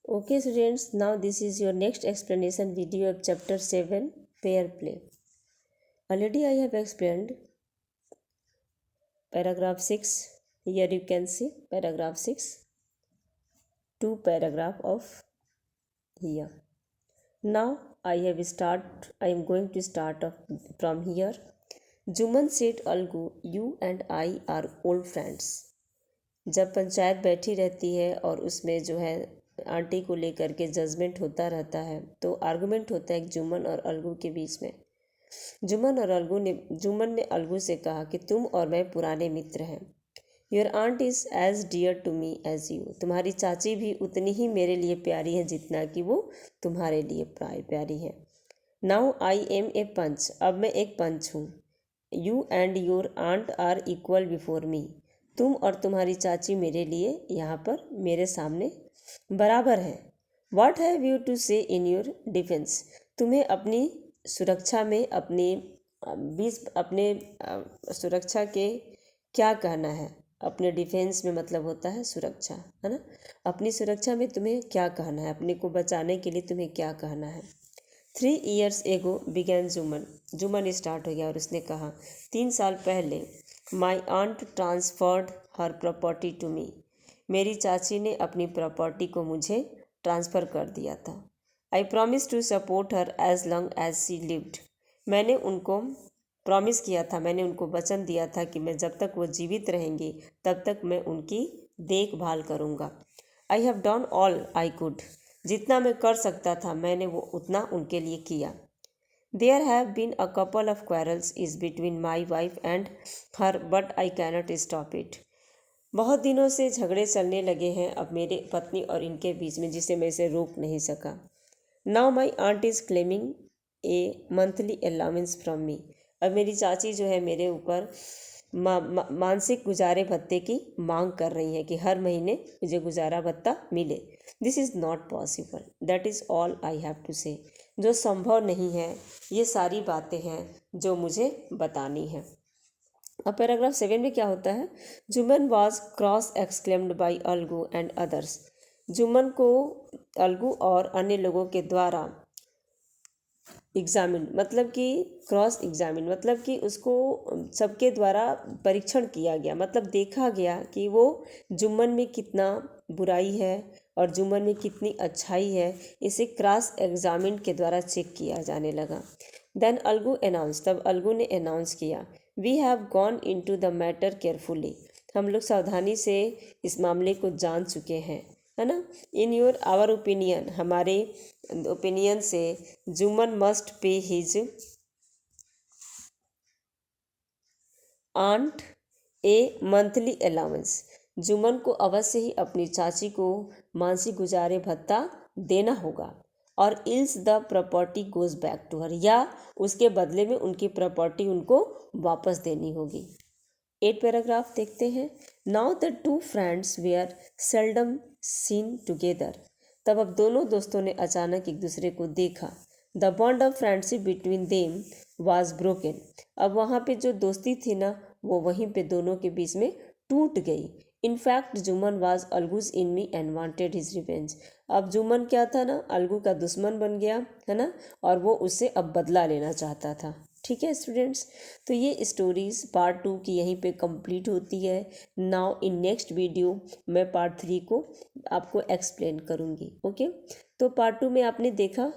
Okay students, now this is your next explanation video of chapter 7, pair play. Already I have explained paragraph 6. Here you can see paragraph 6, two paragraph of here. Now I am going to start from here. Juman said, Algu, you and I are old friends. जब पंचायत बैठी रहती है और उसमें जो है aunty को लेकर के जजमेंट होता रहता है, तो आर्गुमेंट होता है जुम्मन और अलगू के बीच में। जुम्मन ने अलगू से कहा कि तुम और मैं पुराने मित्र हैं। Your aunt is as dear to me as you. तुम्हारी चाची भी उतनी ही मेरे लिए प्यारी है जितना कि वो तुम्हारे लिए प्यारी है। Now I am a panch. अब मैं एक पंच हूँ। You and your aunt are equal before me. तुम और तुम्हारी चाची मेरे लिए यहाँ पर मेरे सामने बराबर है। वॉट हैव यू टू से इन योर डिफेंस। तुम्हें अपनी सुरक्षा में अपने सुरक्षा के क्या कहना है। अपने डिफेंस में मतलब होता है सुरक्षा, है ना। अपनी सुरक्षा में तुम्हें क्या कहना है, अपने को बचाने के लिए तुम्हें क्या कहना है। 3 years ago began Jumman. Jumman start हो गया और उसने कहा 3 साल पहले my aunt transferred her property to me. मेरी चाची ने अपनी प्रॉपर्टी को मुझे ट्रांसफ़र कर दिया था। I promise to support her as long as she lived. मैंने उनको प्रॉमिस किया था, मैंने उनको वचन दिया था कि मैं जब तक वो जीवित रहेंगी तब तक मैं उनकी देखभाल करूँगा। I have done all I could. जितना मैं कर सकता था मैंने वो उतना उनके लिए किया। There have been a couple of quarrels is between my wife and her, but I cannot stop it. बहुत दिनों से झगड़े चलने लगे हैं अब मेरे पत्नी और इनके बीच में, जिसे मैं इसे रोक नहीं सका। Now my aunt is claiming a monthly allowance from me. अब मेरी चाची जो है मेरे ऊपर मानसिक गुजारे भत्ते की मांग कर रही है कि हर महीने मुझे गुजारा भत्ता मिले। This is not possible, that is all I have to say. जो संभव नहीं है, ये सारी बातें हैं जो मुझे बतानी है। अब पैराग्राफ 7 में क्या होता है। Juman was cross exclaimed by Algu and others. Juman को अलगू और अन्य लोगों के द्वारा एग्जामिन मतलब कि क्रॉस एग्जामिन मतलब कि उसको सबके द्वारा परीक्षण किया गया, मतलब देखा गया कि वो जुम्मन में कितना बुराई है और जुम्मन में कितनी अच्छाई है। इसे क्रॉस एग्जामिन के द्वारा चेक किया जाने लगा। देन अलगू अनाउंस, तब अलगू ने अनाउंस किया, we have gone into the matter carefully. हम लोग सावधानी से इस मामले को जान चुके हैं, है ना। इन योर आवर ओपिनियन, हमारे ओपिनियन से Jumman must pay his aunt a monthly allowance. Jumman को अवश्य ही अपनी चाची को मानसिक गुजारे भत्ता देना होगा। और else the property goes back to her, या उसके बदले में उनकी प्रॉपर्टी उनको वापस देनी होगी। 8 पैराग्राफ देखते हैं। Now the two friends were seldom seen together. तब अब दोनों दोस्तों ने अचानक एक दूसरे को देखा। The bond of friendship between them was broken. अब वहाँ पे जो दोस्ती थी ना, वो वहीं पे दोनों के बीच में टूट गई। इनफैक्ट जुमन वाज अलगूज in me and wanted his revenge. अब जुमन क्या था ना, अलगू का दुश्मन बन गया, है ना, और वो उससे अब बदला लेना चाहता था। ठीक है स्टूडेंट्स, तो ये स्टोरीज़ पार्ट 2 की यहीं पे कंप्लीट होती है। नाउ इन नेक्स्ट वीडियो मैं पार्ट 3 को आपको एक्सप्लेन करूँगी। ओके, तो पार्ट 2 में आपने देखा